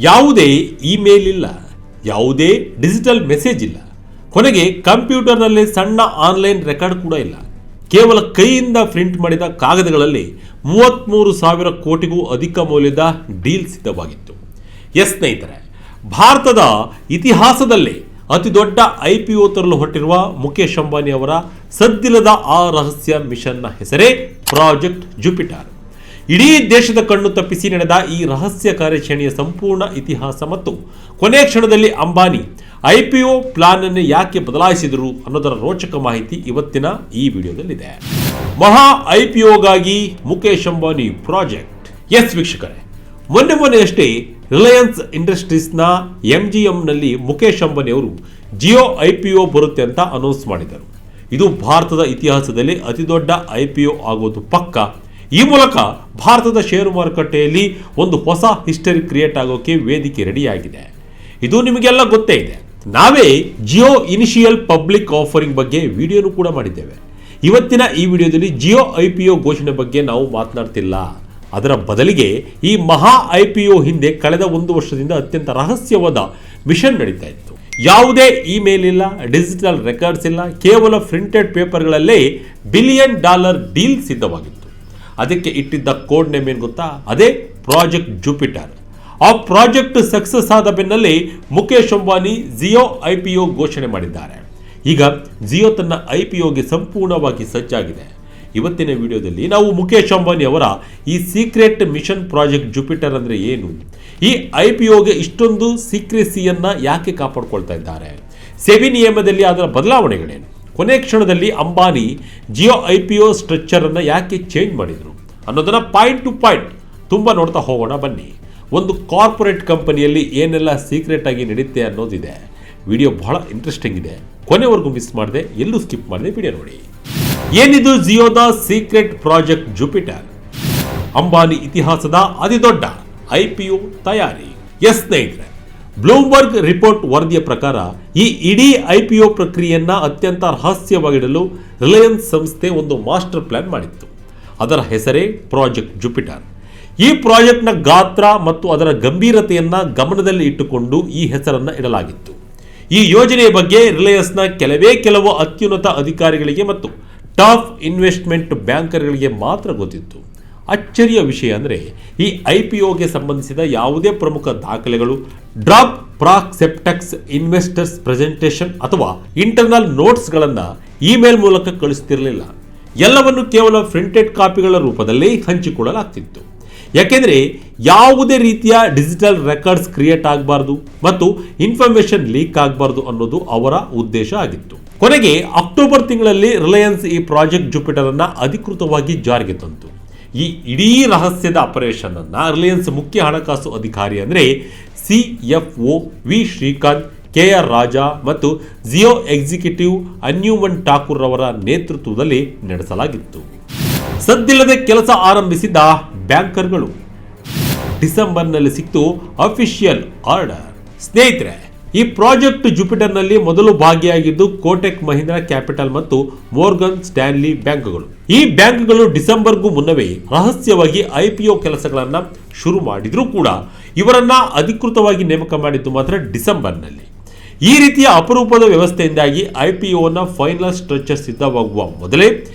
ಯಾವುದೇ ಇಮೇಲ್ ಇಲ್ಲ, ಯಾವುದೇ ಡಿಜಿಟಲ್ ಮೆಸೇಜ್ ಇಲ್ಲ, ಕೊನೆಗೆ ಕಂಪ್ಯೂಟರ್ನಲ್ಲಿ ಸಣ್ಣ ಆನ್ಲೈನ್ ರೆಕಾರ್ಡ್ ಕೂಡ ಇಲ್ಲ. ಕೇವಲ ಕೈಯಿಂದ ಪ್ರಿಂಟ್ ಮಾಡಿದ ಕಾಗದಗಳಲ್ಲಿ 33,000 ಕೋಟಿಗೂ ಅಧಿಕ ಮೌಲ್ಯದ ಡೀಲ್ ಸಿದ್ಧವಾಗಿತ್ತು. ಸ್ನೇಹಿತರೆ, ಭಾರತದ ಇತಿಹಾಸದಲ್ಲೇ ಅತಿ ದೊಡ್ಡ IPO ತರಲು ಹೊರಟಿರುವ ಮುಖೇಶ್ ಅಂಬಾನಿ ಅವರ ಸದ್ದಿಲ್ಲದ ಆ ರಹಸ್ಯ ಮಿಷನ್ನ ಹೆಸರೇ ಪ್ರಾಜೆಕ್ಟ್ ಜುಪಿಟರ್. ಇಡೀ ದೇಶದ ಕಣ್ಣು ತಪ್ಪಿಸಿ ನಡೆದ ಈ ರಹಸ್ಯ ಕಾರ್ಯಾಚರಣೆಯ ಸಂಪೂರ್ಣ ಇತಿಹಾಸ ಮತ್ತು ಕೊನೆಯ ಕ್ಷಣದಲ್ಲಿ ಅಂಬಾನಿ IPO ಪ್ಲಾನ್ ಅನ್ನು ಯಾಕೆ ಬದಲಾಯಿಸಿದರು ಅನ್ನೋದರ ರೋಚಕ ಮಾಹಿತಿ ಇವತ್ತಿನ ಈ ವಿಡಿಯೋದಲ್ಲಿದೆ. ಮಹಾ IPOಗಾಗಿ ಮುಖೇಶ್ ಅಂಬಾನಿ ಪ್ರಾಜೆಕ್ಟ್. ವೀಕ್ಷಕರೇ, ಮೊನ್ನೆಯಷ್ಟೇ ರಿಲಯನ್ಸ್ ಇಂಡಸ್ಟ್ರೀಸ್ನ MGM ನಲ್ಲಿ ಮುಖೇಶ್ ಅಂಬಾನಿ ಅವರು ಜಿಯೋ IPO ಬರುತ್ತೆ ಅಂತ ಅನೌನ್ಸ್ ಮಾಡಿದರು. ಇದು ಭಾರತದ ಇತಿಹಾಸದಲ್ಲಿ ಅತಿ ದೊಡ್ಡ IPO ಆಗೋದು ಪಕ್ಕ. ಈ ಮೂಲಕ ಭಾರತದ ಷೇರು ಮಾರುಕಟ್ಟೆಯಲ್ಲಿ ಒಂದು ಹೊಸ ಹಿಸ್ಟರಿ ಕ್ರಿಯೇಟ್ ಆಗೋಕೆ ವೇದಿಕೆ ರೆಡಿಯಾಗಿದೆ. ಇದು ನಿಮಗೆಲ್ಲ ಗೊತ್ತೇ ಇದೆ. ನಾವೇ ಜಿಯೋ ಇನಿಷಿಯಲ್ ಪಬ್ಲಿಕ್ ಆಫರಿಂಗ್ ಬಗ್ಗೆ ವಿಡಿಯೋನು ಕೂಡ ಮಾಡಿದ್ದೇವೆ. ಇವತ್ತಿನ ಈ ವಿಡಿಯೋದಲ್ಲಿ ಜಿಯೋ IPO ಘೋಷಣೆ ಬಗ್ಗೆ ನಾವು ಮಾತನಾಡ್ತಿಲ್ಲ. ಅದರ ಬದಲಿಗೆ ಈ ಮಹಾ IPO ಹಿಂದೆ ಕಳೆದ 1 ವರ್ಷದಿಂದ ಅತ್ಯಂತ ರಹಸ್ಯವಾದ ಮಿಷನ್ ನಡೀತಾ ಇತ್ತು. ಯಾವುದೇ ಇಮೇಲ್ ಇಲ್ಲ, ಡಿಜಿಟಲ್ ರೆಕಾರ್ಡ್ಸ್ ಇಲ್ಲ, ಕೇವಲ ಪ್ರಿಂಟೆಡ್ ಪೇಪರ್ಗಳಲ್ಲೇ $1 ಬಿಲಿಯನ್ ಡೀಲ್ ಸಿದ್ಧವಾಗಿತ್ತು. ಅದಕ್ಕೆ ಇಟ್ಟಿದ್ದ ಕೋಡ್ ನೇಮ್ ಏನು ಗೊತ್ತಾ? ಅದೇ ಪ್ರಾಜೆಕ್ಟ್ ಜುಪಿಟರ್. ಆ ಪ್ರಾಜೆಕ್ಟ್ ಸಕ್ಸಸ್ ಆದ ಬೆನ್ನಲ್ಲೇ ಮುಖೇಶ್ ಅಂಬಾನಿ ಜಿಯೋ IPO ಘೋಷಣೆ ಮಾಡಿದ್ದಾರೆ. ಈಗ ಜಿಯೋ ತನ್ನ IPOಗೆ ಸಂಪೂರ್ಣವಾಗಿ ಸಜ್ಜಾಗಿದೆ. ಇವತ್ತಿನ ವಿಡಿಯೋದಲ್ಲಿ ನಾವು ಮುಖೇಶ್ ಅಂಬಾನಿ ಅವರ ಈ ಸೀಕ್ರೆಟ್ ಮಿಷನ್ ಪ್ರಾಜೆಕ್ಟ್ ಜುಪಿಟರ್ ಅಂದರೆ ಏನು, ಈ IPOಗೆ ಇಷ್ಟೊಂದು ಸೀಕ್ರೆಸಿಯನ್ನ ಯಾಕೆ ಕಾಪಾಡ್ಕೊಳ್ತಾ ಇದ್ದಾರೆ, ಸೆಬಿ ನಿಯಮದಲ್ಲಿ ಅದರ ಬದಲಾವಣೆಗಳೇನು, ಕೊನೆ ಕ್ಷಣದಲ್ಲಿ ಅಂಬಾನಿ ಜಿಯೋ IPO ಸ್ಟ್ರಕ್ಚರ್ ಅನ್ನು ಯಾಕೆ ಚೇಂಜ್ ಮಾಡಿದರು ಅನ್ನೋದನ್ನ ಪಾಯಿಂಟ್ ಟು ಪಾಯಿಂಟ್ ತುಂಬ ನೋಡ್ತಾ ಹೋಗೋಣ ಬನ್ನಿ. ಒಂದು ಕಾರ್ಪೊರೇಟ್ ಕಂಪನಿಯಲ್ಲಿ ಏನೆಲ್ಲ ಸೀಕ್ರೆಟ್ ಆಗಿ ನಡೆಯುತ್ತೆ ಅನ್ನೋದಿದೆ. ವಿಡಿಯೋ ಬಹಳ ಇಂಟ್ರೆಸ್ಟಿಂಗ್ ಇದೆ, ಕೊನೆವರೆಗೂ ಮಿಸ್ ಮಾಡದೆ, ಎಲ್ಲೂ ಸ್ಕಿಪ್ ಮಾಡದೆ ವಿಡಿಯೋ ನೋಡಿ. ಏನಿದು ಜಿಯೋದ ಸೀಕ್ರೆಟ್ ಪ್ರಾಜೆಕ್ಟ್ ಜುಪಿಟರ್? ಅಂಬಾನಿ ಇತಿಹಾಸದ ಅತಿ ದೊಡ್ಡ IPO ತಯಾರಿ. ಸ್ನೇಹಿತರೆ, ಬ್ಲೂಮ್ಬರ್ಗ್ ರಿಪೋರ್ಟ್ ವರದಿಯ ಪ್ರಕಾರ ಈ ಇಡೀ IPO ಪ್ರಕ್ರಿಯೆಯನ್ನ ಅತ್ಯಂತ ರಹಸ್ಯವಾಗಿಡಲು ರಿಲಯನ್ಸ್ ಸಂಸ್ಥೆ ಒಂದು ಮಾಸ್ಟರ್ ಪ್ಲಾನ್ ಮಾಡಿತ್ತು. ಅದರ ಹೆಸರೇ ಪ್ರಾಜೆಕ್ಟ್ ಜುಪಿಟರ್. ಈ ಪ್ರಾಜೆಕ್ಟ್ನ ಗಾತ್ರ ಮತ್ತು ಅದರ ಗಂಭೀರತೆಯನ್ನ ಗಮನದಲ್ಲಿ ಇಟ್ಟುಕೊಂಡು ಈ ಹೆಸರನ್ನ ಇಡಲಾಗಿತ್ತು. ಈ ಯೋಜನೆಯ ಬಗ್ಗೆ ರಿಲಯನ್ಸ್ನ ಕೆಲವು ಅತ್ಯುನ್ನತ ಅಧಿಕಾರಿಗಳಿಗೆ ಮತ್ತು ಟಾಪ್ ಇನ್ವೆಸ್ಟ್ಮೆಂಟ್ ಬ್ಯಾಂಕರ್ಗಳಿಗೆ ಮಾತ್ರ ಗೊತ್ತಿತ್ತು. ಅಚ್ಚರಿಯ ವಿಷಯ ಅಂದರೆ ಈ IPOಗೆ ಸಂಬಂಧಿಸಿದ ಯಾವುದೇ ಪ್ರಮುಖ ದಾಖಲೆಗಳು, ಡ್ರಾಪ್ ಪ್ರಾಸ್ಪೆಕ್ಟಸ್, ಇನ್ವೆಸ್ಟರ್ಸ್ ಪ್ರೆಸೆಂಟೇಷನ್ ಅಥವಾ ಇಂಟರ್ನಲ್ ನೋಟ್ಸ್ಗಳನ್ನು ಇಮೇಲ್ ಮೂಲಕ ಕಳಿಸ್ತಿರಲಿಲ್ಲ. ಎಲ್ಲವನ್ನು ಕೇವಲ ಪ್ರಿಂಟೆಡ್ ಕಾಪಿಗಳ ರೂಪದಲ್ಲಿ ಹಂಚಿಕೊಳ್ಳಲಾಗ್ತಿತ್ತು. ಯಾಕೆಂದರೆ ಯಾವುದೇ ರೀತಿಯ ಡಿಜಿಟಲ್ ರೆಕಾರ್ಡ್ಸ್ ಕ್ರಿಯೇಟ್ ಆಗಬಾರ್ದು ಮತ್ತು ಇನ್ಫಾರ್ಮೇಶನ್ ಲೀಕ್ ಆಗಬಾರ್ದು ಅನ್ನೋದು ಅವರ ಉದ್ದೇಶ ಆಗಿತ್ತು. ಕೊನೆಗೆ ಅಕ್ಟೋಬರ್ ತಿಂಗಳಲ್ಲಿ ರಿಲಯನ್ಸ್ ಈ ಪ್ರಾಜೆಕ್ಟ್ ಜುಪಿಟರ್ ಅನ್ನ ಅಧಿಕೃತವಾಗಿ ಜಾರಿಗೆ ತಂತು. ಈ ಇಡೀ ರಹಸ್ಯದ ಆಪರೇಷನ್ ಅನ್ನ ರಿಲಯನ್ಸ್ ಮುಖ್ಯ ಹಣಕಾಸು ಅಧಿಕಾರಿ ಅಂದರೆ CFO V Srikanth, KR Raja ಮತ್ತು ಜಿಯೋ ಎಕ್ಸಿಕ್ಯೂಟಿವ್ ಅನ್ಯುಮನ್ ಠಾಕೂರ್ ಅವರ ನೇತೃತ್ವದಲ್ಲಿ ನಡೆಸಲಾಗಿತ್ತು. ಸದ್ದಿಲ್ಲದೆ ಕೆಲಸ ಆರಂಭಿಸಿದ ಬ್ಯಾಂಕರ್ಗಳು. ಡಿಸೆಂಬರ್ನಲ್ಲಿ ಸಿಕ್ತು ಅಫಿಷಿಯಲ್ ಆರ್ಡರ್. ಸ್ನೇಹಿತರೆ, ಈ ಪ್ರಾಜೆಕ್ಟ್ ಜುಪಿಟರ್ನಲ್ಲಿ ಮೊದಲು ಭಾಗಿಯಾಗಿದ್ದು ಕೋಟೆಕ್ ಮಹೀಂದ್ರಾ ಕ್ಯಾಪಿಟಲ್ ಮತ್ತು ಮೋರ್ಗನ್ ಸ್ಟ್ಯಾನ್ಲಿ ಬ್ಯಾಂಕ್ಗಳು. ಈ ಬ್ಯಾಂಕ್ಗಳು ಡಿಸೆಂಬರ್ಗೂ ಮುನ್ನವೇ ರಹಸ್ಯವಾಗಿ IPO ಕೆಲಸಗಳನ್ನ ಶುರು ಮಾಡಿದ್ರೂ ಕೂಡ ಇವರನ್ನ ಅಧಿಕೃತವಾಗಿ ನೇಮಕ ಮಾಡಿದ್ದು ಮಾತ್ರ ಡಿಸೆಂಬರ್ನಲ್ಲಿ. ಈ ರೀತಿಯ ಅಪರೂಪದ ವ್ಯವಸ್ಥೆಯಿಂದಾಗಿ IPOನ ಫೈನಲ್ ಸ್ಟ್ರಕ್ಚರ್ ಸಿದ್ಧವಾಗುವ ಮೊದಲೇ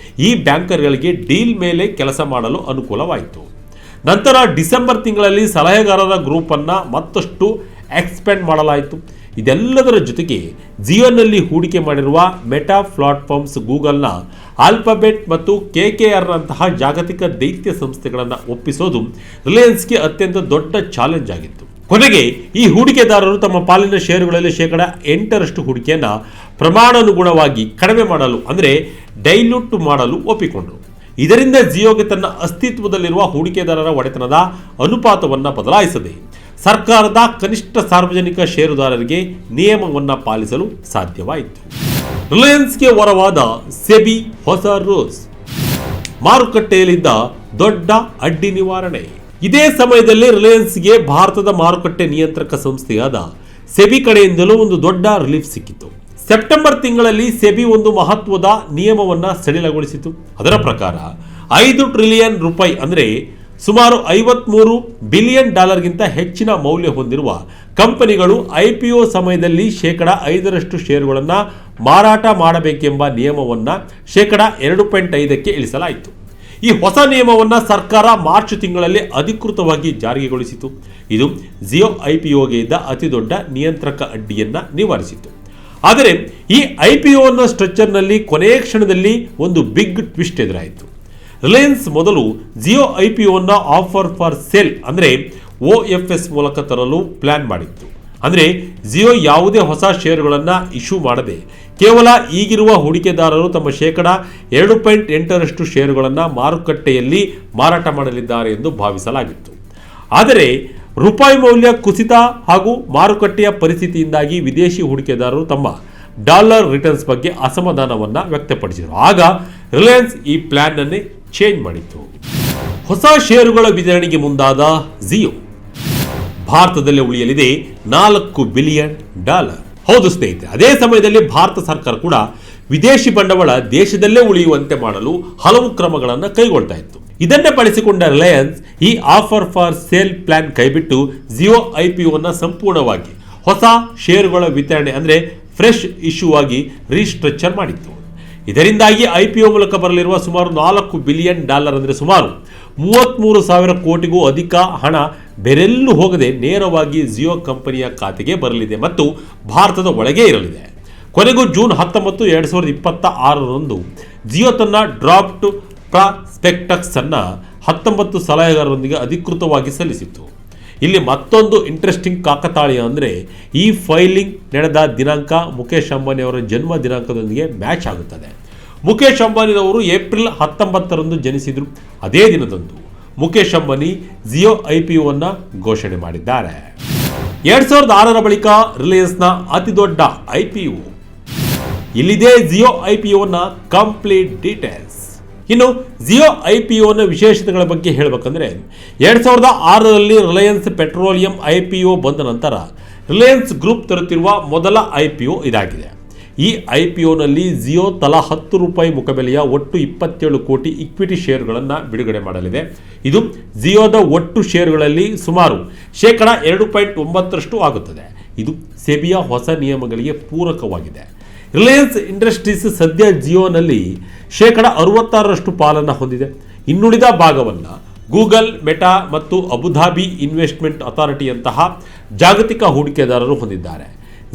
ಈ ಬ್ಯಾಂಕರ್ಗಳಿಗೆ ಡೀಲ್ ಮೇಲೆ ಕೆಲಸ ಮಾಡಲು ಅನುಕೂಲವಾಯಿತು. ನಂತರ ಡಿಸೆಂಬರ್ ತಿಂಗಳಲ್ಲಿ ಸಲಹೆಗಾರರ ಗ್ರೂಪ್ ಅನ್ನ ಮತ್ತಷ್ಟು ಎಕ್ಸ್ಪೆಂಡ್ ಮಾಡಲಾಯಿತು. ಇದೆಲ್ಲದರ ಜೊತೆಗೆ ಜಿಯೋನಲ್ಲಿ ಹೂಡಿಕೆ ಮಾಡಿರುವ ಮೆಟಾ ಪ್ಲಾಟ್ಫಾರ್ಮ್ಸ್, ಗೂಗಲ್ನ ಆಲ್ಫಾಬೆಟ್ ಮತ್ತು KKR ನಂತಹ ಜಾಗತಿಕ ದೈತ್ಯ ಸಂಸ್ಥೆಗಳನ್ನು ಒಪ್ಪಿಸೋದು ರಿಲಯನ್ಸ್ಗೆ ಅತ್ಯಂತ ದೊಡ್ಡ ಚಾಲೆಂಜ್ ಆಗಿತ್ತು. ಕೊನೆಗೆ ಈ ಹೂಡಿಕೆದಾರರು ತಮ್ಮ ಪಾಲಿನ ಷೇರುಗಳಲ್ಲಿ 8% ಹೂಡಿಕೆಯನ್ನು ಪ್ರಮಾಣಾನುಗುಣವಾಗಿ ಕಡಿಮೆ ಮಾಡಲು ಅಂದರೆ ಡೈಲ್ಯೂಟ್ ಮಾಡಲು ಒಪ್ಪಿಕೊಂಡರು. ಇದರಿಂದ ಜಿಯೋಗೆ ತನ್ನ ಅಸ್ತಿತ್ವದಲ್ಲಿರುವ ಹೂಡಿಕೆದಾರರ ಒಡೆತನದ ಅನುಪಾತವನ್ನು ಬದಲಾಯಿಸದೆ ಸರ್ಕಾರದ ಕನಿಷ್ಠ ಸಾರ್ವಜನಿಕ ಷೇರುದಾರರಿಗೆ ನಿಯಮವನ್ನು ಪಾಲಿಸಲು ಸಾಧ್ಯವಾಯಿತು. ರಿಲಯನ್ಸ್ಗೆ ಹೊರವಾದ ಸೆಬಿ ಹೊಸ ರೂಲ್ಸ್, ಮಾರುಕಟ್ಟೆಯಲ್ಲಿದ್ದ ದೊಡ್ಡ ಅಡ್ಡಿ ನಿವಾರಣೆ. ಇದೇ ಸಮಯದಲ್ಲಿ ರಿಲಯನ್ಸ್ಗೆ ಭಾರತದ ಮಾರುಕಟ್ಟೆ ನಿಯಂತ್ರಕ ಸಂಸ್ಥೆಯಾದ ಸೆಬಿ ಕಡೆಯಿಂದಲೂ ಒಂದು ದೊಡ್ಡ ರಿಲೀಫ್ ಸಿಕ್ಕಿತು. ಸೆಪ್ಟೆಂಬರ್ ತಿಂಗಳಲ್ಲಿ ಸೆಬಿ ಒಂದು ಮಹತ್ವದ ನಿಯಮವನ್ನು ಸಡಿಲಗೊಳಿಸಿತು. ಅದರ ಪ್ರಕಾರ 5 ಟ್ರಿಲಿಯನ್ ರೂಪಾಯಿ ಅಂದರೆ ಸುಮಾರು $53 ಬಿಲಿಯನ್ ಹೆಚ್ಚಿನ ಮೌಲ್ಯ ಹೊಂದಿರುವ ಕಂಪನಿಗಳು IPO ಸಮಯದಲ್ಲಿ 5% ಷೇರುಗಳನ್ನು ಮಾರಾಟ ಮಾಡಬೇಕೆಂಬ ನಿಯಮವನ್ನು 2.5ಕ್ಕೆ ಇಳಿಸಲಾಯಿತು. ಈ ಹೊಸ ನಿಯಮವನ್ನು ಸರ್ಕಾರ ಮಾರ್ಚ್ ತಿಂಗಳಲ್ಲಿ ಅಧಿಕೃತವಾಗಿ ಜಾರಿಗೊಳಿಸಿತು. ಇದು ಜಿಯೋ IPOಗೆ ಇದ್ದ ಅತಿದೊಡ್ಡ ನಿಯಂತ್ರಕ ಅಡ್ಡಿಯನ್ನು ನಿವಾರಿಸಿತು. ಆದರೆ ಈ IPO ಸ್ಟ್ರಕ್ಚರ್ನಲ್ಲಿ ಕೊನೆಯ ಕ್ಷಣದಲ್ಲಿ ಒಂದು ಬಿಗ್ ಟ್ವಿಸ್ಟ್ ಎದುರಾಯಿತು. ರಿಲಯನ್ಸ್ ಮೊದಲು ಜಿಯೋ IPOನ ಆಫರ್ ಫಾರ್ ಸೇಲ್ ಅಂದರೆ OFS ಮೂಲಕ ತರಲು ಪ್ಲಾನ್ ಮಾಡಿತ್ತು. ಅಂದರೆ ಜಿಯೋ ಯಾವುದೇ ಹೊಸ ಷೇರುಗಳನ್ನು ಇಶ್ಯೂ ಮಾಡದೆ ಕೇವಲ ಈಗಿರುವ ಹೂಡಿಕೆದಾರರು ತಮ್ಮ 2.8% ಷೇರುಗಳನ್ನು ಮಾರುಕಟ್ಟೆಯಲ್ಲಿ ಮಾರಾಟ ಮಾಡಲಿದ್ದಾರೆ ಎಂದು ಭಾವಿಸಲಾಗಿತ್ತು. ಆದರೆ ರೂಪಾಯಿ ಮೌಲ್ಯ ಕುಸಿತ ಹಾಗೂ ಮಾರುಕಟ್ಟೆಯ ಪರಿಸ್ಥಿತಿಯಿಂದಾಗಿ ವಿದೇಶಿ ಹೂಡಿಕೆದಾರರು ತಮ್ಮ ಡಾಲರ್ ರಿಟರ್ನ್ಸ್ ಬಗ್ಗೆ ಅಸಮಾಧಾನವನ್ನು ವ್ಯಕ್ತಪಡಿಸಿದರು. ಆಗ ರಿಲಯನ್ಸ್ ಈ ಪ್ಲಾನ್ ಅನ್ನೇ ಚೇಂಜ್ ಮಾಡಿತ್ತು. ಹೊಸ ಷೇರುಗಳ ವಿತರಣೆಗೆ ಮುಂದಾದ ಜಿಯೋ ಭಾರತದಲ್ಲಿ ಉಳಿಯಲಿದೆ $4 ಬಿಲಿಯನ್. ಹೌದು ಸ್ನೇಹಿತರೆ, ಅದೇ ಸಮಯದಲ್ಲಿ ಭಾರತ ಸರ್ಕಾರ ಕೂಡ ವಿದೇಶಿ ಬಂಡವಾಳ ದೇಶದಲ್ಲೇ ಉಳಿಯುವಂತೆ ಮಾಡಲು ಹಲವು ಕ್ರಮಗಳನ್ನು ಕೈಗೊಳ್ತಾ ಇತ್ತು. ಇದನ್ನೇ ಬಳಸಿಕೊಂಡ ರಿಲಯನ್ಸ್ ಈ ಆಫರ್ ಫಾರ್ ಸೇಲ್ ಪ್ಲಾನ್ ಕೈಬಿಟ್ಟು ಜಿಯೋ IPOನ ಸಂಪೂರ್ಣವಾಗಿ ಹೊಸ ಷೇರುಗಳ ವಿತರಣೆ ಅಂದರೆ ಫ್ರೆಶ್ ಇಶ್ಯೂ ಆಗಿ ರೀಸ್ಟ್ರಕ್ಚರ್ ಮಾಡಿತ್ತು. ಇದರಿಂದಾಗಿ IPO ಮೂಲಕ ಬರಲಿರುವ ಸುಮಾರು $4 ಬಿಲಿಯನ್ ಅಂದರೆ ಸುಮಾರು 33,000 ಕೋಟಿಗೂ ಅಧಿಕ ಹಣ ಬೇರೆಲ್ಲೂ ಹೋಗದೆ ನೇರವಾಗಿ ಜಿಯೋ ಕಂಪನಿಯ ಖಾತೆಗೆ ಬರಲಿದೆ ಮತ್ತು ಭಾರತದ ಒಳಗೆ ಇರಲಿದೆ. ಕೊನೆಗೂ ಜೂನ್ 19, 2026ರಂದು ಜಿಯೋ ತನ್ನ ಡ್ರಾಫ್ಟ್ ಪ್ರಾಸ್ಪೆಕ್ಟಸ್ ಅನ್ನು 19 ಸಲಹೆಗಾರರೊಂದಿಗೆ ಅಧಿಕೃತವಾಗಿ ಸಲ್ಲಿಸಿತ್ತು. ಇಲ್ಲಿ ಮತ್ತೊಂದು ಇಂಟ್ರೆಸ್ಟಿಂಗ್ ಕಾಕತಾಳೀಯ ಅಂದರೆ ಈ ಫೈಲಿಂಗ್ ನಡೆದ ದಿನಾಂಕ ಮುಖೇಶ್ ಅಂಬಾನಿ ಅವರ ಜನ್ಮ ದಿನಾಂಕದೊಂದಿಗೆ ಮ್ಯಾಚ್ ಆಗುತ್ತದೆ. ಮುಖೇಶ್ ಅಂಬಾನಿರವರು ಏಪ್ರಿಲ್ 19ರಂದು ಜನಿಸಿದರು. ಅದೇ ದಿನದಂದು ಮುಖೇಶ್ ಅಂಬಾನಿ ಜಿಯೋ IPOವನ್ನು ಘೋಷಣೆ ಮಾಡಿದ್ದಾರೆ. 2006ರ ಬಳಿಕ ರಿಲಯನ್ಸ್ನ ಅತಿದೊಡ್ಡ IPO. ಇಲ್ಲಿದೆ ಜಿಯೋ IPOನ ಕಂಪ್ಲೀಟ್ ಡೀಟೇಲ್ಸ್. ಇನ್ನು ಜಿಯೋ IPOನ ವಿಶೇಷತೆಗಳ ಬಗ್ಗೆ ಹೇಳಬೇಕಂದ್ರೆ 2006ರಲ್ಲಿ ರಿಲಯನ್ಸ್ ಪೆಟ್ರೋಲಿಯಂ IPO ಬಂದ ನಂತರ ರಿಲಯನ್ಸ್ ಗ್ರೂಪ್ ತರುತ್ತಿರುವ ಮೊದಲ IPO ಇದಾಗಿದೆ. ಈ IPOನಲ್ಲಿ ಜಿಯೋ ತಲಾ ₹10 ಮುಖಬೆಲೆಯ ಒಟ್ಟು 27 ಕೋಟಿ ಇಕ್ವಿಟಿ ಷೇರುಗಳನ್ನು ಬಿಡುಗಡೆ ಮಾಡಲಿದೆ. ಇದು ಜಿಯೋದ ಒಟ್ಟು ಷೇರುಗಳಲ್ಲಿ ಸುಮಾರು 2.9% ಆಗುತ್ತದೆ. ಇದು ಸೆಬಿಯ ಹೊಸ ನಿಯಮಗಳಿಗೆ ಪೂರಕವಾಗಿದೆ. ರಿಲಯನ್ಸ್ ಇಂಡಸ್ಟ್ರೀಸ್ ಸದ್ಯ ಜಿಯೋನಲ್ಲಿ 66% ಪಾಲನ್ನು ಹೊಂದಿದೆ. ಇನ್ನುಳಿದ ಭಾಗವನ್ನು ಗೂಗಲ್, ಮೆಟಾ ಮತ್ತು ಅಬುಧಾಬಿ ಇನ್ವೆಸ್ಟ್ಮೆಂಟ್ ಅಥಾರಿಟಿಯಂತಹ ಜಾಗತಿಕ ಹೂಡಿಕೆದಾರರು ಹೊಂದಿದ್ದಾರೆ.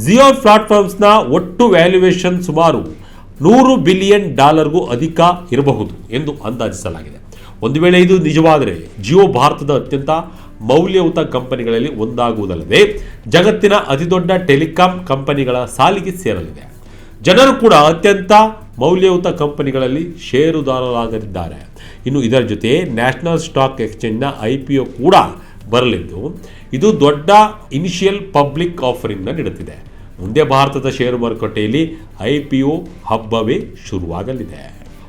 ಜಿಯೋ ಪ್ಲಾಟ್ಫಾರ್ಮ್ಸ್ನ ಒಟ್ಟು ವ್ಯಾಲ್ಯೂಯೇಷನ್ ಸುಮಾರು $100 ಬಿಲಿಯನ್ ಅಧಿಕ ಇರಬಹುದು ಎಂದು ಅಂದಾಜಿಸಲಾಗಿದೆ. ಒಂದು ವೇಳೆ ಇದು ನಿಜವಾದರೆ ಜಿಯೋ ಭಾರತದ ಅತ್ಯಂತ ಮೌಲ್ಯಯುತ ಕಂಪನಿಗಳಲ್ಲಿ ಒಂದಾಗುವುದಲ್ಲದೆ ಜಗತ್ತಿನ ಅತಿದೊಡ್ಡ ಟೆಲಿಕಾಂ ಕಂಪನಿಗಳ ಸಾಲಿಗೆ ಸೇರಲಿದೆ. ಜನರು ಕೂಡ ಅತ್ಯಂತ ಮೌಲ್ಯಯುತ ಕಂಪನಿಗಳಲ್ಲಿ ಷೇರುದಾರರಾಗಲಿದ್ದಾರೆ. ಇನ್ನು ಇದರ ಜೊತೆ ನ್ಯಾಷನಲ್ ಸ್ಟಾಕ್ ಎಕ್ಸ್ಚೇಂಜ್ನ IPO ಕೂಡ ಬರಲಿದ್ದು ಇದು ದೊಡ್ಡ ಇನಿಷಿಯಲ್ ಪಬ್ಲಿಕ್ ಆಫರಿಂಗ್ನ ನೀಡುತ್ತಿದೆ. ಮುಂದೆ ಭಾರತದ ಷೇರು ಮಾರುಕಟ್ಟೆಯಲ್ಲಿ IPO ಹಬ್ಬವೇ ಶುರುವಾಗಲಿದೆ.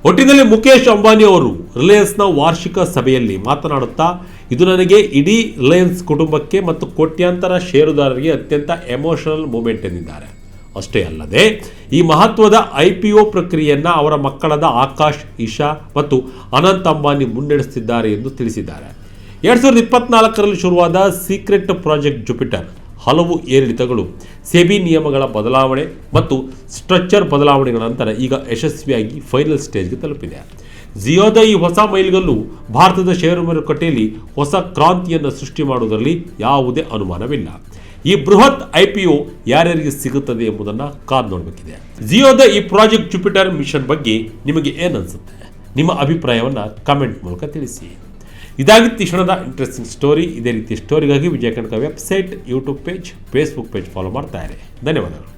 ಒಟ್ಟಿನಲ್ಲಿ ಮುಖೇಶ್ ಅಂಬಾನಿ ಅವರು ರಿಲಯನ್ಸ್ನ ವಾರ್ಷಿಕ ಸಭೆಯಲ್ಲಿ ಮಾತನಾಡುತ್ತಾ ಇದು ನನಗೆ ಇಡೀ ರಿಲಯನ್ಸ್ ಕುಟುಂಬಕ್ಕೆ ಮತ್ತು ಕೋಟ್ಯಾಂತರ ಷೇರುದಾರರಿಗೆ ಅತ್ಯಂತ ಎಮೋಷನಲ್ ಮೂಮೆಂಟ್ ಎಂದಿದ್ದಾರೆ. ಅಷ್ಟೇ ಅಲ್ಲದೆ ಈ ಮಹತ್ವದ IPO ಪ್ರಕ್ರಿಯೆಯನ್ನು ಅವರ ಮಕ್ಕಳಾದ ಆಕಾಶ್, ಇಶಾ ಮತ್ತು ಅನಂತ್ ಅಂಬಾನಿ ಮುನ್ನಡೆಸುತ್ತಿದ್ದಾರೆ ಎಂದು ತಿಳಿಸಿದ್ದಾರೆ. 2024ರಲ್ಲಿ ಶುರುವಾದ ಸೀಕ್ರೆಟ್ ಪ್ರಾಜೆಕ್ಟ್ ಜುಪಿಟರ್ ಹಲವು ಏರಿಳಿತಗಳು, ಸೆಬಿ ನಿಯಮಗಳ ಬದಲಾವಣೆ ಮತ್ತು ಸ್ಟ್ರಕ್ಚರ್ ಬದಲಾವಣೆಗಳ ನಂತರ ಈಗ ಯಶಸ್ವಿಯಾಗಿ ಫೈನಲ್ ಸ್ಟೇಜ್ಗೆ ತಲುಪಿದೆ. ಜಿಯೋದ ಈ ಹೊಸ ಮೈಲಿಗಲ್ಲು ಭಾರತದ ಷೇರು ಮಾರುಕಟ್ಟೆಯಲ್ಲಿ ಹೊಸ ಕ್ರಾಂತಿಯನ್ನು ಸೃಷ್ಟಿ ಮಾಡುವುದರಲ್ಲಿ ಯಾವುದೇ ಅನುಮಾನವಿಲ್ಲ. ಈ ಬೃಹತ್ IPO ಯಾರ್ಯಾರಿಗೆ ಸಿಗುತ್ತದೆ ಎಂಬುದನ್ನು ಕಾದು ನೋಡಬೇಕಿದೆ. ಜಿಯೋದ ಈ ಪ್ರಾಜೆಕ್ಟ್ ಜುಪಿಟರ್ ಮಿಷನ್ ಬಗ್ಗೆ ನಿಮಗೆ ಏನನ್ಸುತ್ತೆ? ನಿಮ್ಮ ಅಭಿಪ್ರಾಯವನ್ನು ಕಮೆಂಟ್ ಮೂಲಕ ತಿಳಿಸಿ. ಇದಾಗಿತ್ತು ಈ ಕ್ಷಣದ ಇಂಟ್ರೆಸ್ಟಿಂಗ್ ಸ್ಟೋರಿ. ಇದೇ ರೀತಿ ಸ್ಟೋರಿಗಾಗಿ Vijaya Karnataka website, YouTube page, Facebook page follow ಮಾಡ್ತಾ ಇರಿ. ಧನ್ಯವಾದಗಳು.